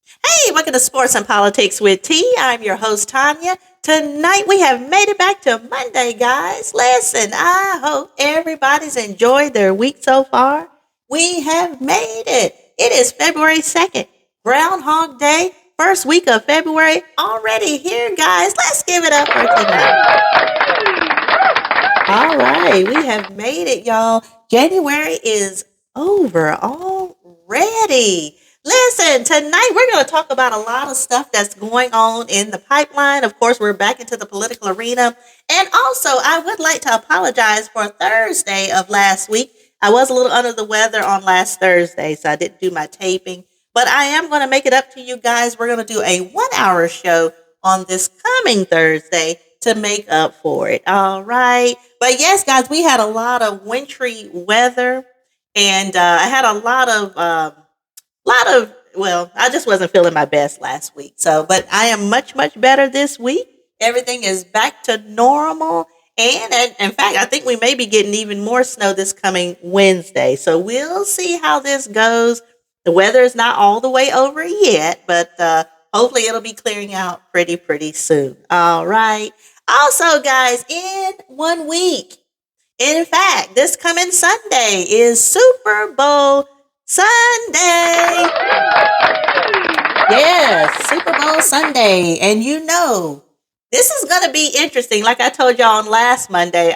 Hey, welcome to Sports and Politics with T. I'm your host, Tanya. Tonight we have made it back to Monday, guys. Listen, I hope everybody's enjoyed their week so far. We have made it. It is February 2nd, Groundhog Day, first week of February already here, guys. Let's give it up for tonight. All right, we have made it, y'all. January is over already. Listen, tonight we're going to talk about a lot of stuff that's going on in the pipeline. Of course, we're back into the political arena. And also, I would like to apologize for Thursday of last week. I was a little under the weather on last Thursday, so I didn't do my taping. But I am going to make it up to you guys. We're going to do a 1 hour show on this coming Thursday to make up for it. All right. But yes, guys, we had a lot of wintry weather, and I had a well, I just wasn't feeling my best last week. So, but I am much, much better this week. Everything is back to normal. And in fact, I think we may be getting even more snow this coming Wednesday. So we'll see how this goes. The weather is not all the way over yet, but hopefully it'll be clearing out pretty soon. All right. Also, guys, in 1 week, in fact, this coming Sunday is Super Bowl Sunday. Yes, Super Bowl Sunday. And you know, this is going to be interesting. Like I told y'all on last Monday,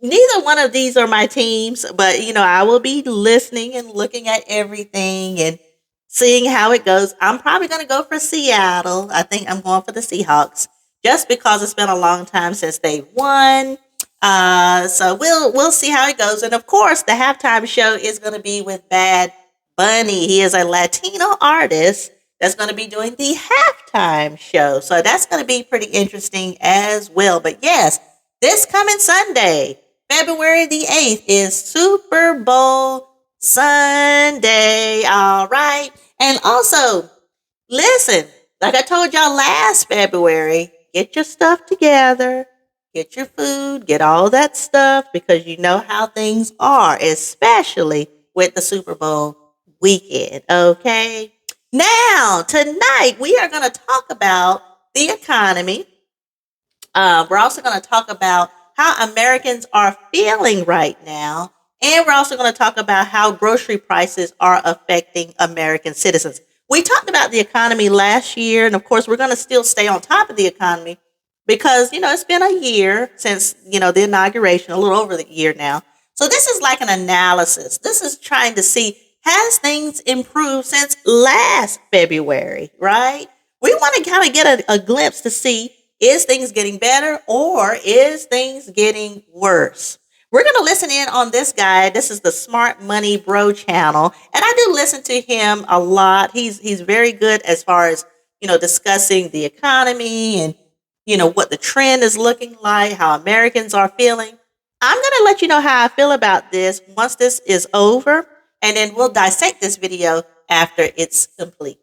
neither one of these are my teams, but you know, I will be listening and looking at everything and seeing how it goes. I'm probably going to go for Seattle. I think I'm going for the Seahawks just because it's been a long time since they won. So we'll see how it goes. And of course, the halftime show is going to be with Bad Bunny. He is a Latino artist that's going to be doing the halftime show. So that's going to be pretty interesting as well. But yes, this coming Sunday, February the 8th, is Super Bowl Sunday. All right. And also, listen, like I told y'all last February, get your stuff together, get your food, get all that stuff, because you know how things are, especially with the Super Bowl weekend. Okay. Now, tonight, we are going to talk about the economy. We're also going to talk about how Americans are feeling right now. And we're also going to talk about how grocery prices are affecting American citizens. We talked about the economy last year. And of course, we're going to still stay on top of the economy because, you know, it's been a year since, you know, the inauguration, a little over the year now. So this is like an analysis. This is trying to see, has things improved since last February, right? We want to kind of get a glimpse to see, is things getting better or is things getting worse? We're going to listen in on this guy. This is the Smart Money Bro channel. And I do listen to him a lot. He's very good as far as, you know, discussing the economy and, you know, what the trend is looking like, how Americans are feeling. I'm going to let you know how I feel about this once this is over. And then we'll dissect this video after it's complete.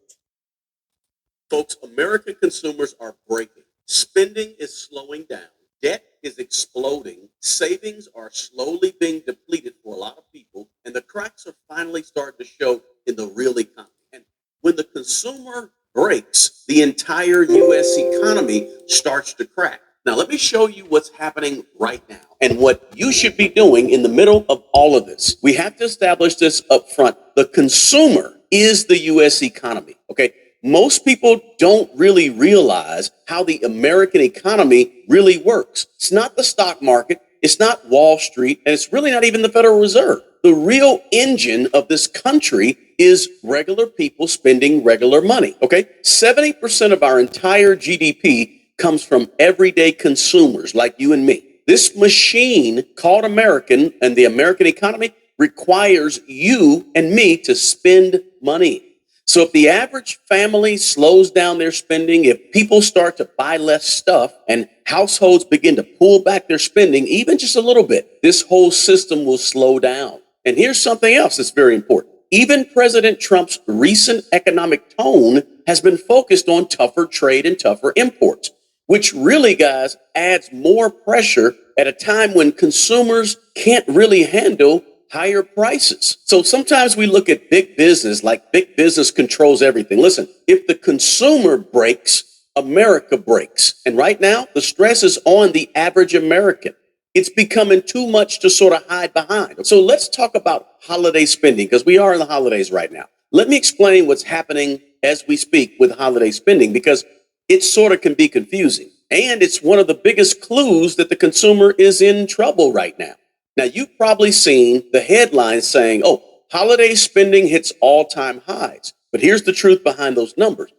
Folks, American consumers are breaking. Spending is slowing down. Debt is exploding. Savings are slowly being depleted for a lot of people. And the cracks are finally starting to show in the real economy. And when the consumer breaks, the entire U.S. economy starts to crack. Now, let me show you what's happening right now and what you should be doing in the middle of all of this. We have to establish this up front. The consumer is the U.S. economy, okay? Most people don't really realize how the American economy really works. It's not the stock market, it's not Wall Street, and it's really not even the Federal Reserve. The real engine of this country is regular people spending regular money, okay? 70% of our entire GDP comes from everyday consumers like you and me. This machine called American and the American economy requires you and me to spend money. So if the average family slows down their spending, if people start to buy less stuff and households begin to pull back their spending, even just a little bit, this whole system will slow down. And here's something else that's very important. Even President Trump's recent economic tone has been focused on tougher trade and tougher imports, which really, guys, adds more pressure at a time when consumers can't really handle higher prices. So sometimes we look at big business like big business controls everything. Listen, if the consumer breaks, America breaks. And right now, the stress is on the average American. It's becoming too much to sort of hide behind. So let's talk about holiday spending because we are in the holidays right now. Let me explain what's happening as we speak with holiday spending because it sort of can be confusing. And it's one of the biggest clues that the consumer is in trouble right now. Now, you've probably seen the headlines saying, oh, holiday spending hits all-time highs. But here's the truth behind those numbers.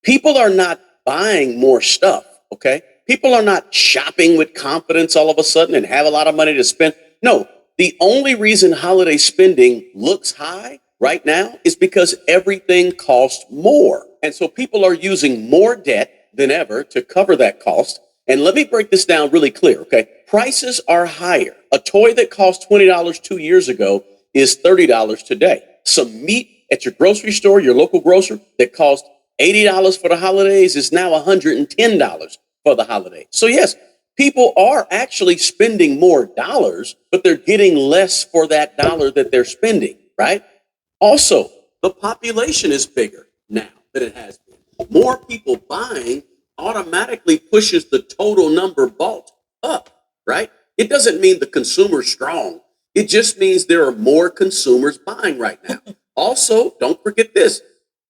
People are not buying more stuff, okay? People are not shopping with confidence all of a sudden and have a lot of money to spend. No, the only reason holiday spending looks high right now is because everything costs more. And so people are using more debt than ever to cover that cost. And let me break this down really clear, okay? Prices are higher. A toy that cost $20 2 years ago is $30 today. Some meat at your grocery store, your local grocer, that cost $80 for the holidays is now $110 for the holidays. So yes, people are actually spending more dollars, but they're getting less for that dollar that they're spending, right? Also, the population is bigger now than it has been. More people buying automatically pushes the total number bought up, right? It doesn't mean the consumer's strong. It just means there are more consumers buying right now. Also, don't forget this.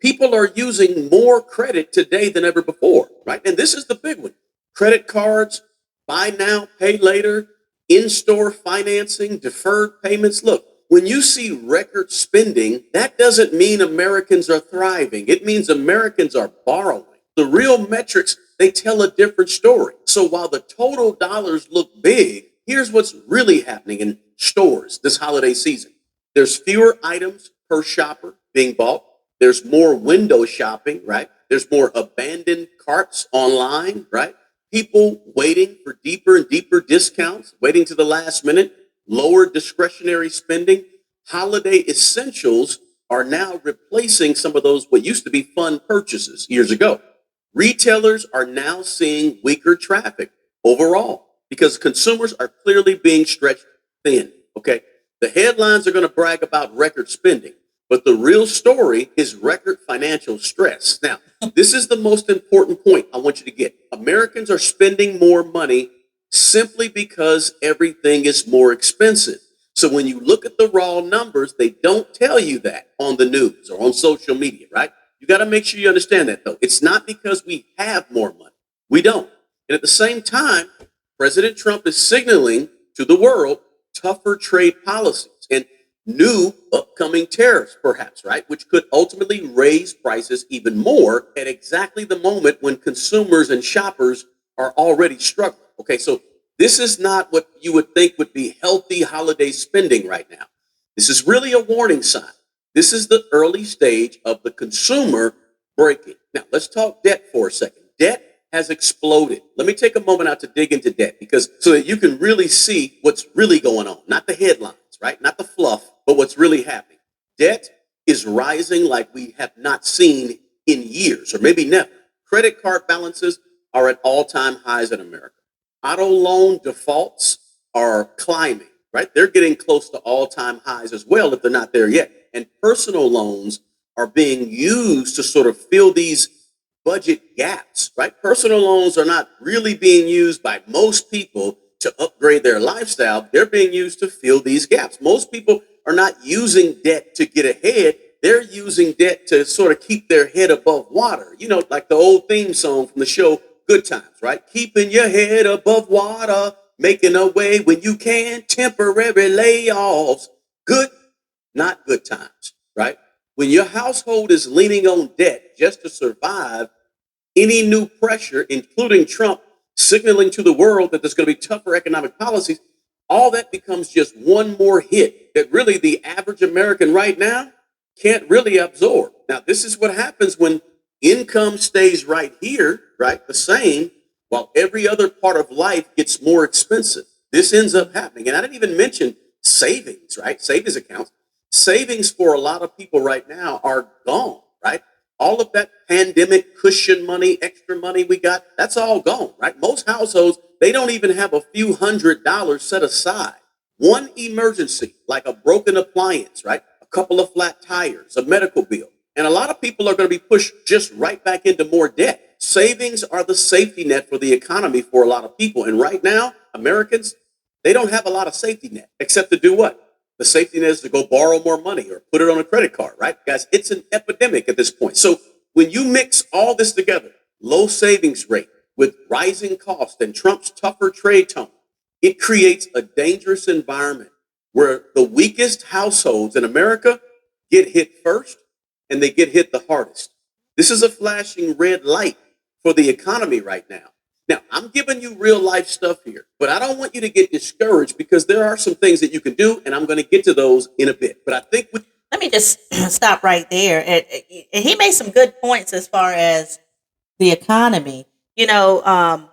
People are using more credit today than ever before, right? And this is the big one. Credit cards, buy now, pay later, in-store financing, deferred payments. Look, when you see record spending, that doesn't mean Americans are thriving. It means Americans are borrowing. The real metrics, they tell a different story. So while the total dollars look big, here's what's really happening in stores this holiday season. There's fewer items per shopper being bought. There's more window shopping, right? There's more abandoned carts online, right? People waiting for deeper and deeper discounts, waiting to the last minute, lower discretionary spending. Holiday essentials are now replacing some of those what used to be fun purchases years ago. Retailers are now seeing weaker traffic overall because consumers are clearly being stretched thin, okay? The headlines are going to brag about record spending, but the real story is record financial stress. Now, this is the most important point I want you to get. Americans are spending more money simply because everything is more expensive. So when you look at the raw numbers, they don't tell you that on the news or on social media, right? You got to make sure you understand that, though. It's not because we have more money. We don't. And at the same time, President Trump is signaling to the world tougher trade policies and new upcoming tariffs, perhaps, right? Which could ultimately raise prices even more at exactly the moment when consumers and shoppers are already struggling. Okay, so this is not what you would think would be healthy holiday spending right now. This is really a warning sign. This is the early stage of the consumer breaking. Now, let's talk debt for a second. Debt has exploded. Let me take a moment out to dig into debt because so that you can really see what's really going on, not the headlines, right? Not the fluff, but what's really happening. Debt is rising like we have not seen in years or maybe never. Credit card balances are at all-time highs in America. Auto loan defaults are climbing, right? They're getting close to all-time highs as well if they're not there yet. And personal loans are being used to sort of fill these budget gaps, right? Personal loans are not really being used by most people to upgrade their lifestyle. They're being used to fill these gaps. Most people are not using debt to get ahead. They're using debt to sort of keep their head above water. You know, like the old theme song from the show Good Times, right? Keeping your head above water, making a way when you can, temporary layoffs. Good, not good times, right? When your household is leaning on debt just to survive, any new pressure, including Trump signaling to the world that there's going to be tougher economic policies, all that becomes just one more hit that really the average American right now can't really absorb. Now, this is what happens when income stays right here, right, the same, while every other part of life gets more expensive. This ends up happening. And I didn't even mention savings, right? Savings accounts. Savings for a lot of people right now are gone, right? All of that pandemic cushion money, extra money we got, that's all gone, right? Most households, they don't even have a few $100s set aside. One emergency, like a broken appliance, right? A couple of flat tires, a medical bill. And a lot of people are going to be pushed just right back into more debt. Savings are the safety net for the economy for a lot of people. And right now, Americans, they don't have a lot of safety net except to do what? The safety net is to go borrow more money or put it on a credit card, right? Guys, it's an epidemic at this point. So when you mix all this together, low savings rate with rising cost and Trump's tougher trade tone, it creates a dangerous environment where the weakest households in America get hit first and they get hit the hardest. This is a flashing red light for the economy right now. Now, I'm giving you real life stuff here, but I don't want you to get discouraged because there are some things that you can do, and I'm going to get to those in a bit. But I think with Let me just stop right there. And he made some good points as far as the economy. You know,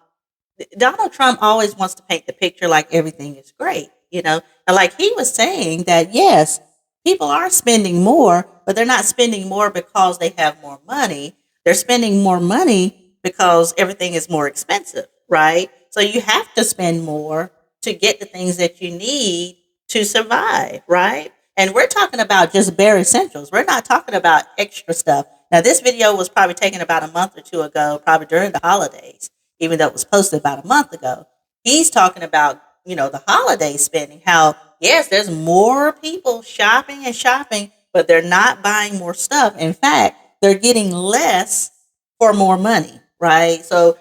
Donald Trump always wants to paint the picture like everything is great, and like he was saying that, yes, people are spending more, but they're not spending more because they have more money. They're spending more money because everything is more expensive, right? So you have to spend more to get the things that you need to survive, right? And we're talking about just bare essentials. We're not talking about extra stuff. Now, this video was probably taken about a month or two ago, probably during the holidays, even though it was posted about a month ago. He's talking about, the holiday spending, how, yes, there's more people shopping and shopping, but they're not buying more stuff. In fact, they're getting less for more money, right? So,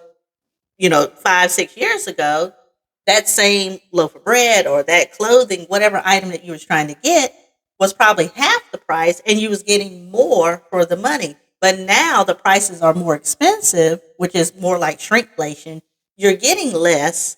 5, 6 years ago, that same loaf of bread or that clothing, whatever item that you was trying to get, was probably half the price and you was getting more for the money. But now the prices are more expensive, which is more like shrinkflation. You're getting less,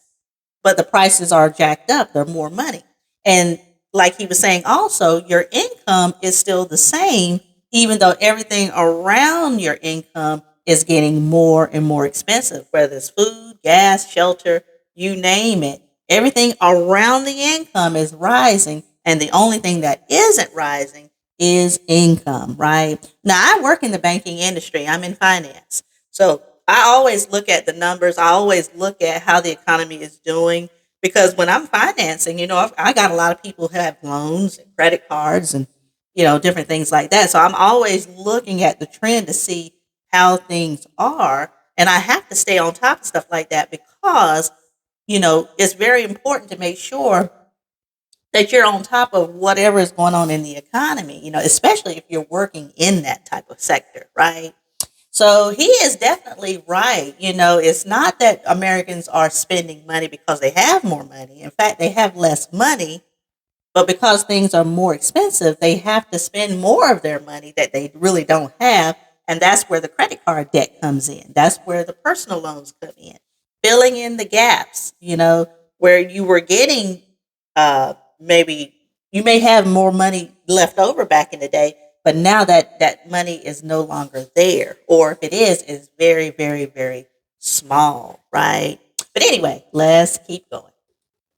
but the prices are jacked up. They're more money. And like he was saying also, your income is still the same, even though everything around your income is getting more and more expensive, whether it's food, gas, shelter, you name it. Everything around the income is rising. And the only thing that isn't rising is income, right? Now, I work in the banking industry. I'm in finance. So I always look at the numbers. I always look at how the economy is doing because when I'm financing, I got a lot of people who have loans and credit cards and, different things like that. So I'm always looking at the trend to see how things are. And I have to stay on top of stuff like that because, it's very important to make sure that you're on top of whatever is going on in the economy, especially if you're working in that type of sector, right? So he is definitely right. It's not that Americans are spending money because they have more money. In fact, they have less money, but because things are more expensive, they have to spend more of their money that they really don't have. And that's where the credit card debt comes in. That's where the personal loans come in, filling in the gaps, where you were getting maybe you may have more money left over back in the day, but now that money is no longer there, or if it is very, very, very small, right? But anyway, let's keep going.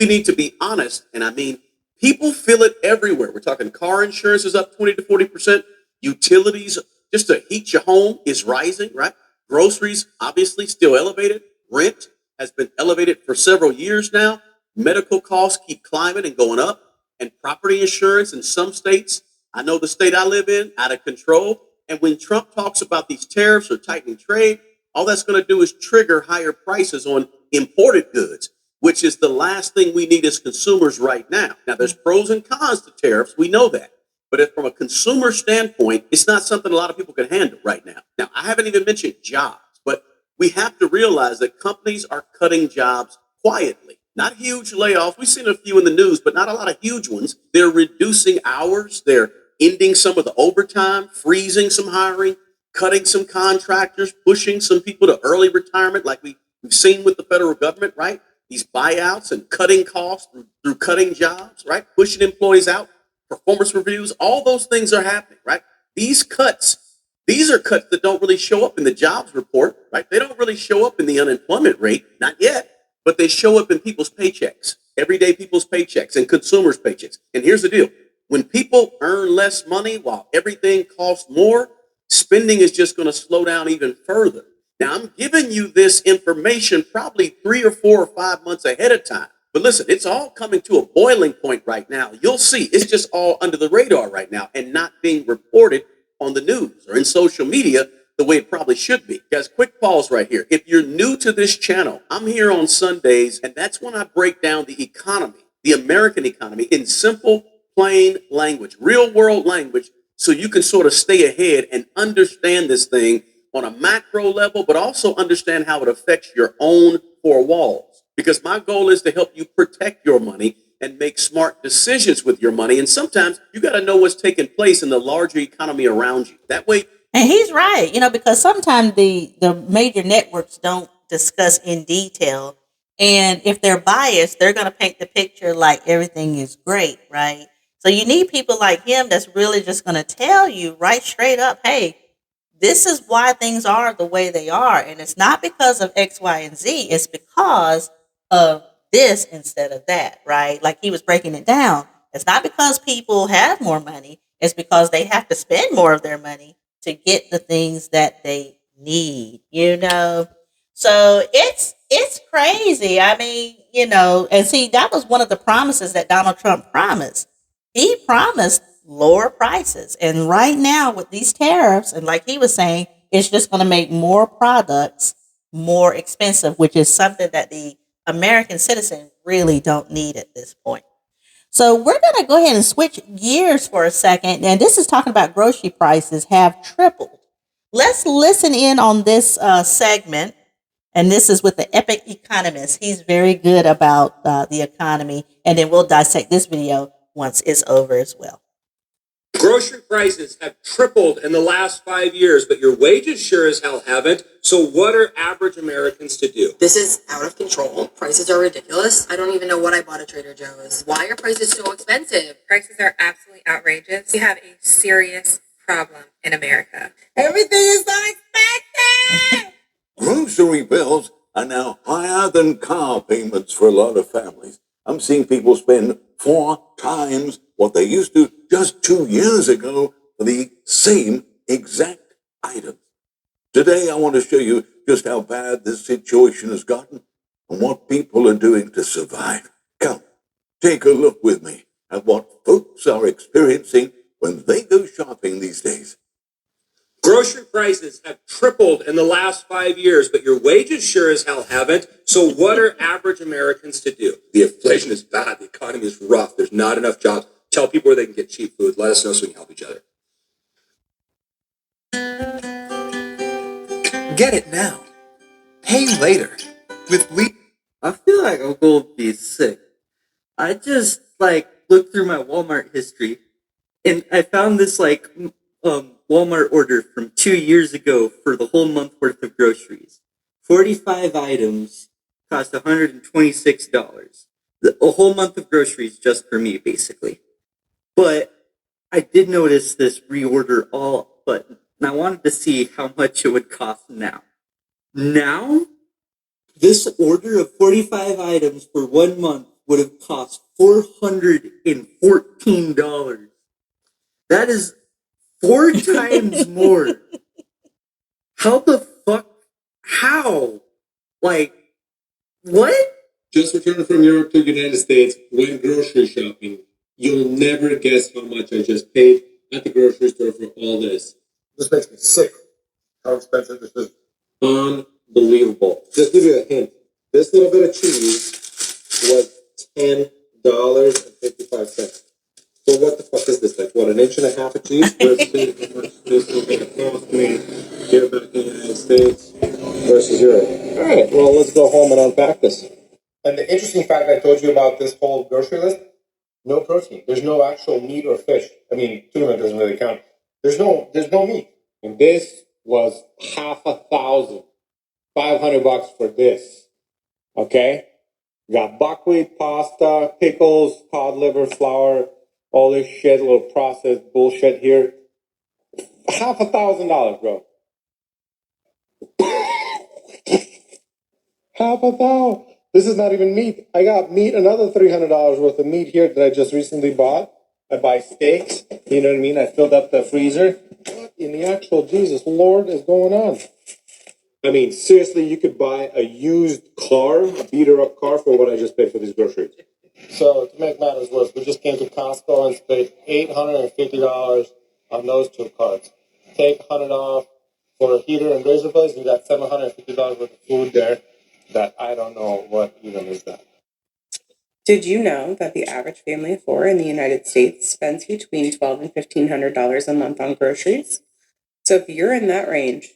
we need to be honest, and I mean, people feel it everywhere. We're talking car insurance is up 20 to 40%. Utilities, just to heat your home, is rising, right? Groceries, obviously, still elevated. Rent has been elevated for several years now. Medical costs keep climbing and going up. And property insurance in some states, I know the state I live in, out of control. And when Trump talks about these tariffs or tightening trade, all that's going to do is trigger higher prices on imported goods, which is the last thing we need as consumers right now. Now, there's pros and cons to tariffs. We know that. But if from a consumer standpoint, it's not something a lot of people can handle right now. Now, I haven't even mentioned jobs, but we have to realize that companies are cutting jobs quietly. Not huge layoffs. We've seen a few in the news, but not a lot of huge ones. They're reducing hours. They're ending some of the overtime, freezing some hiring, cutting some contractors, pushing some people to early retirement like we've seen with the federal government, right? These buyouts and cutting costs through cutting jobs, right? Pushing employees out, performance reviews, all those things are happening, right? These are cuts that don't really show up in the jobs report, right? They don't really show up in the unemployment rate, not yet, but they show up in people's paychecks, everyday people's paychecks and consumers' paychecks. And here's the deal. When people earn less money while everything costs more, spending is just going to slow down even further. Now, I'm giving you this information probably 3 or 4 or 5 months ahead of time. But listen, it's all coming to a boiling point right now. You'll see it's just all under the radar right now and not being reported on the news or in social media the way it probably should be. Guys, quick pause right here. If you're new to this channel, I'm here on Sundays, and that's when I break down the economy, the American economy, in simple, plain language, real world language, so you can sort of stay ahead and understand this thing on a macro level, but also understand how it affects your own four walls. Because my goal is to help you protect your money and make smart decisions with your money. And sometimes you got to know what's taking place in the larger economy around you. That way, And he's right, because sometimes the major networks don't discuss in detail, and if they're biased, they're going to paint the picture like everything is great, right? So you need people like him that's really just going to tell you right straight up, hey, this is why things are the way they are, and it's not because of X, Y, and Z. It's because of this instead of that, right? Like he was breaking it down. It's not because people have more money. It's because they have to spend more of their money to get the things that they need. So it's crazy. I mean, and see, that was one of the promises that Donald Trump promised. He promised lower prices. And right now with these tariffs, and like he was saying, it's just going to make more products more expensive, which is something that the American citizen really don't need at this point. So we're going to go ahead and switch gears for a second. And this is talking about grocery prices have tripled. Let's listen in on this segment. And this is with the epic economist. He's very good about the economy. And then we'll dissect this video once it's over as well. Grocery prices have tripled in the last 5 years, but your wages sure as hell haven't. So what are average Americans to do? This is out of control. Prices are ridiculous. I don't even know what I bought at Trader Joe's. Why are prices so expensive? Prices are absolutely outrageous. We have a serious problem in America. Everything is so expensive! Grocery bills are now higher than car payments for a lot of families. I'm seeing people spend 4 times what they used to just 2 years ago for the same exact items. Today, I want to show you just how bad this situation has gotten and what people are doing to survive. Come, take a look with me at what folks are experiencing when they go shopping these days. Grocery prices have tripled in the last 5 years, but your wages sure as hell haven't. So what are average Americans to do? The inflation is bad. The economy is rough. There's not enough jobs. Tell people where they can get cheap food. Let us know so we can help each other. Get it now. Pay later. With we. I feel like I'm gonna be sick. I just looked through my Walmart history, and I found this Walmart order from 2 years ago for the whole month worth of groceries. 45 items cost $126. A whole month of groceries just for me, basically. But I did notice this reorder all button, and I wanted to see how much it would cost now. Now, this order of 45 items for 1 month would have cost $414. That is 4 times more. How the fuck? How? What? Just returned from Europe to the United States, went grocery shopping. You'll never guess how much I just paid at the grocery store for all this. This makes me sick. How expensive this is. Unbelievable. Just give you a hint. This little bit of cheese was $10.55. So what the fuck is this? An inch and a half of cheese? Versus this will get it cost me here back in the United States versus Europe. All right, well, let's go home and unpack this. And the interesting fact I told you about this whole grocery list, no protein. There's no actual meat or fish. I mean, tuna doesn't really count. There's no meat. And this was $500 for this. Okay? We got buckwheat, pasta, pickles, cod liver, flour, all this shit, little processed bullshit here. $1,000, bro. $1,000. This is not even meat. I got meat, another $300 worth of meat here that I just recently bought. I buy steaks. You know what I mean? I filled up the freezer. What in the actual Jesus Lord is going on? I mean, seriously, you could buy a used car, a beater-up car, for what I just paid for these groceries. So to make matters worse, we just came to Costco and spent $850 on those two cards. Take $100 off for a heater and razor blades, you got $750 worth of food there. That I don't know what even is that. Did you know that the average family of four in the United States spends between $1,200 and $1,500 a month on groceries? So if you're in that range,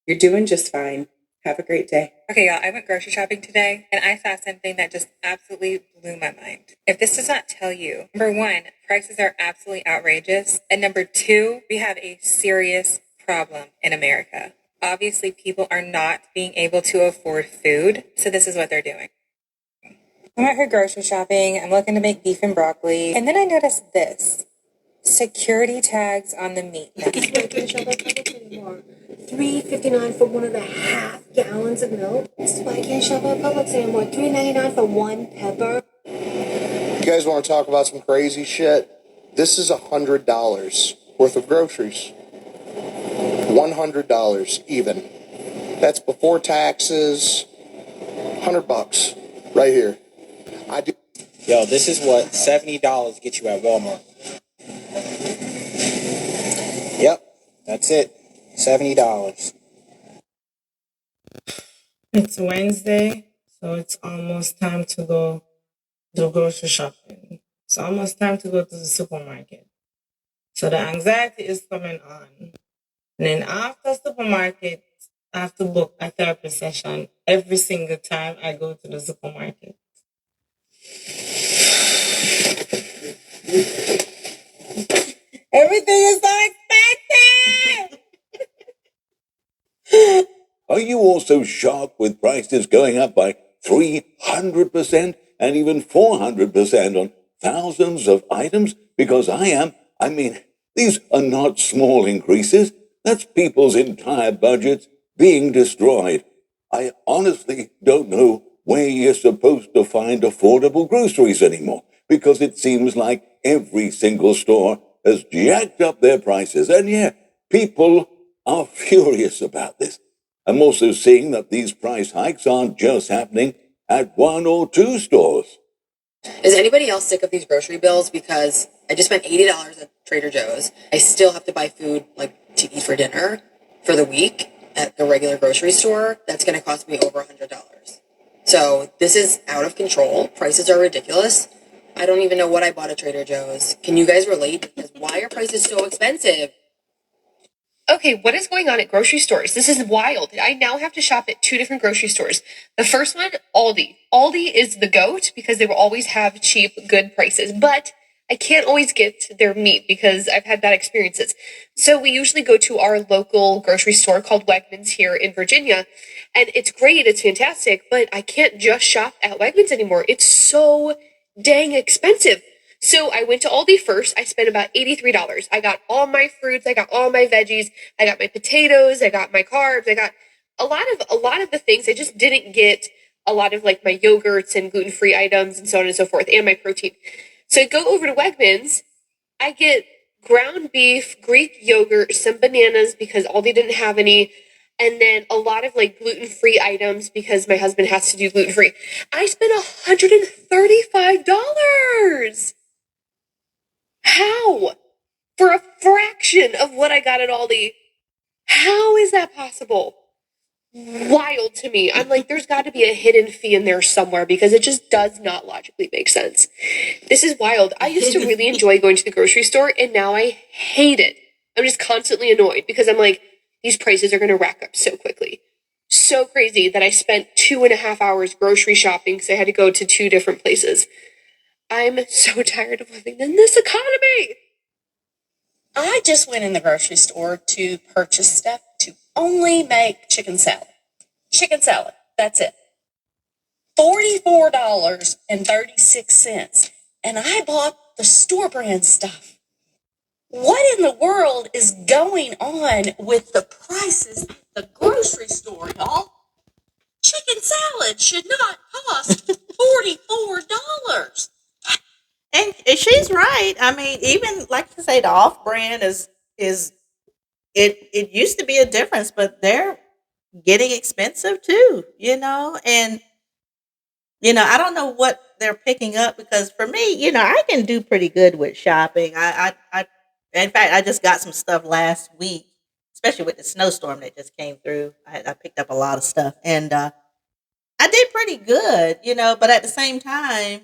you're doing just fine. Have a great day. Okay, y'all, I went grocery shopping today and I saw something that just absolutely blew my mind. If this does not tell you, number one, prices are absolutely outrageous. And number two, we have a serious problem in America. Obviously, people are not being able to afford food. So this is what they're doing. I'm out here grocery shopping. I'm looking to make beef and broccoli. And then I noticed this. Security tags on the meat. $3.59 for 1.5 gallons of milk. This is why I can't shop at Publix anymore. $3.99 for 1 pepper. You guys want to talk about some crazy shit? This is $100 worth of groceries. $100 even. That's before taxes. $100 right here. Yo, this is what $70 get you at Walmart. Yep, that's it. $70. It's Wednesday, so it's almost time to go do grocery shopping. It's almost time to go to the supermarket. So the anxiety is coming on. And then after supermarket, I have to book a therapy session every single time I go to the supermarket. Everything is so expensive! Are you also shocked with prices going up by 300% and even 400% on thousands of items? Because I am. I mean, these are not small increases. That's people's entire budgets being destroyed. I honestly don't know where you're supposed to find affordable groceries anymore, because it seems like every single store has jacked up their prices. And yeah, people are furious about this. I'm also seeing that these price hikes aren't just happening at one or two stores. Is anybody else sick of these grocery bills? Because I just spent $80 at Trader Joe's. I still have to buy food like to eat for dinner for the week at the regular grocery store. That's going to cost me over $100. So this is out of control. Prices are ridiculous. I don't even know what I bought at Trader Joe's. Can you guys relate? Because why are prices so expensive? Okay, what is going on at grocery stores? This is wild. I now have to shop at 2 different grocery stores. The first one, Aldi. Aldi is the GOAT because they will always have cheap, good prices. But I can't always get their meat because I've had bad experiences. So we usually go to our local grocery store called Wegmans here in Virginia. And it's great, it's fantastic, but I can't just shop at Wegmans anymore. It's so dang expensive. So I went to Aldi first. I spent about $83. I got all my fruits. I got all my veggies. I got my potatoes. I got my carbs. I got a lot of the things. I just didn't get a lot of like my yogurts and gluten-free items and so on and so forth, and my protein. So I go over to Wegmans. I get ground beef, Greek yogurt, some bananas because Aldi didn't have any, and then a lot of like gluten-free items because my husband has to do gluten-free. I spent $135. How? For a fraction of what I got at Aldi. How is that possible? Wild to me. I'm like, there's got to be a hidden fee in there somewhere because it just does not logically make sense. This is wild. I used to really enjoy going to the grocery store, and now I hate it. I'm just constantly annoyed because I'm like, these prices are going to rack up so quickly. So crazy that I spent 2.5 hours grocery shopping because I had to go to 2 different places. I'm so tired of living in this economy. I just went in the grocery store to purchase stuff to only make chicken salad. Chicken salad, that's it. $44.36. And I bought the store brand stuff. What in the world is going on with the prices at the grocery store, y'all? Chicken salad should not cost $44. And she's right. I mean, even like you say, the off brand is it used to be a difference, but getting expensive too, and I don't know what they're picking up because for me, I can do pretty good with shopping. In fact, I just got some stuff last week, especially with the snowstorm that just came through. I picked up a lot of stuff, and I did pretty good, But at the same time,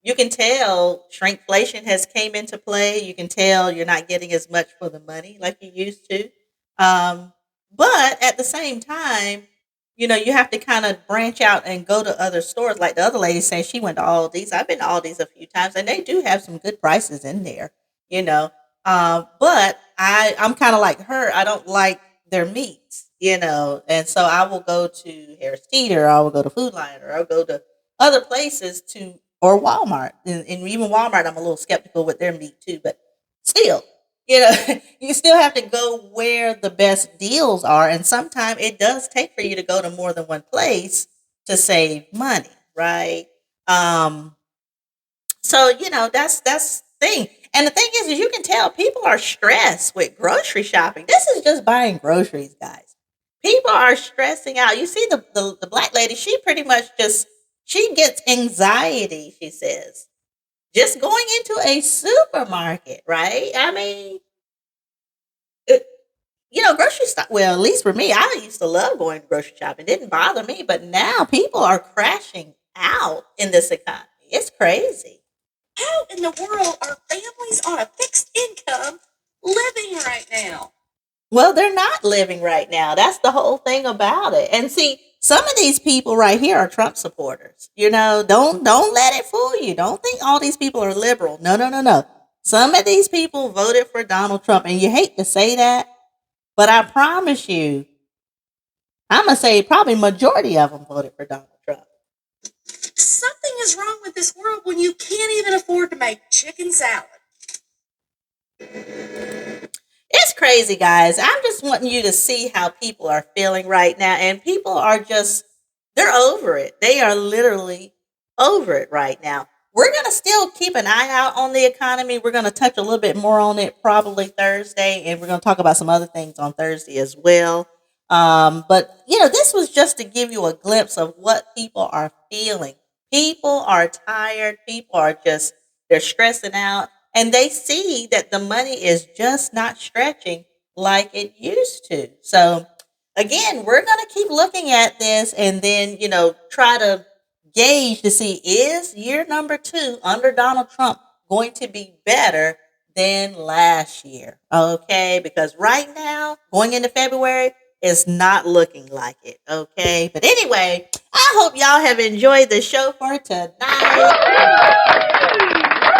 you can tell shrinkflation has came into play. You can tell you're not getting as much for the money like you used to. Um, but at the same time, you have to kind of branch out and go to other stores. Like the other lady saying she went to Aldi's. I've been to Aldi's a few times, and they do have some good prices in there. You know, but I'm kind of like her. I don't like their meats. And so I will go to Harris Teeter, or I will go to Food Lion, or I'll go to other places to or Walmart. And even Walmart, I'm a little skeptical with their meat too, but still, you still have to go where the best deals are. And sometimes it does take for you to go to more than one place to save money, right? Um, so that's the thing. And the thing is you can tell people are stressed with grocery shopping. This is just buying groceries, guys. People are stressing out. You see the black lady, she pretty much just she gets anxiety, she says, just going into a supermarket, right? I mean, it, grocery store. Well, at least for me, I used to love going to grocery shopping. It didn't bother me, but now people are crashing out in this economy. It's crazy. How in the world are families on a fixed income living right now? Well, they're not living right now. That's the whole thing about it. And see, some of these people right here are Trump supporters. Don't let it fool you. Don't think all these people are liberal. No, no, no, no. Some of these people voted for Donald Trump, and you hate to say that, but I promise you, I'm gonna say probably majority of them voted for Donald Trump. Something is wrong with this world when you can't even afford to make chicken salad. It's crazy, guys. I'm just wanting you to see how people are feeling right now. And people are they're over it. They are literally over it right now. We're going to still keep an eye out on the economy. We're going to touch a little bit more on it probably Thursday. And we're going to talk about some other things on Thursday as well. But, this was just to give you a glimpse of what people are feeling. People are tired. People are they're stressing out and they see that the money is just not stretching like it used to. So, again, we're going to keep looking at this and then, try to gauge to see is year number 2 under Donald Trump going to be better than last year? Okay, because right now, going into February, it's not looking like it. Okay, but anyway, I hope y'all have enjoyed the show for tonight.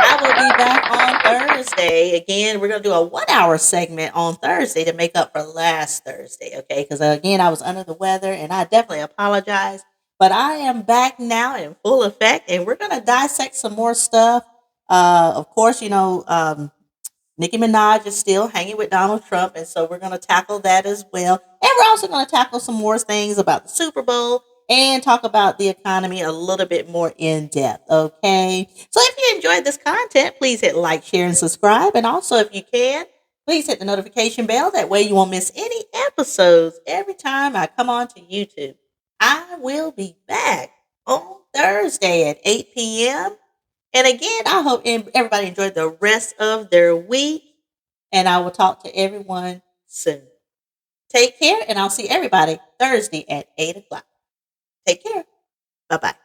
I will be back on Thursday. Again, we're going to do a 1 hour segment on Thursday to make up for last Thursday, okay? Because, again, I was under the weather and I definitely apologize. But I am back now in full effect and we're going to dissect some more stuff. Of course, Nicki Minaj is still hanging with Donald Trump, and so we're going to tackle that as well. And we're also going to tackle some more things about the Super Bowl and talk about the economy a little bit more in depth, okay? So if you enjoyed this content, please hit like, share, and subscribe. And also, if you can, please hit the notification bell. That way you won't miss any episodes every time I come on to YouTube. I will be back on Thursday at 8 p.m. And again, I hope everybody enjoyed the rest of their week. And I will talk to everyone soon. Take care, and I'll see everybody Thursday at 8 o'clock. Take care. Bye-bye.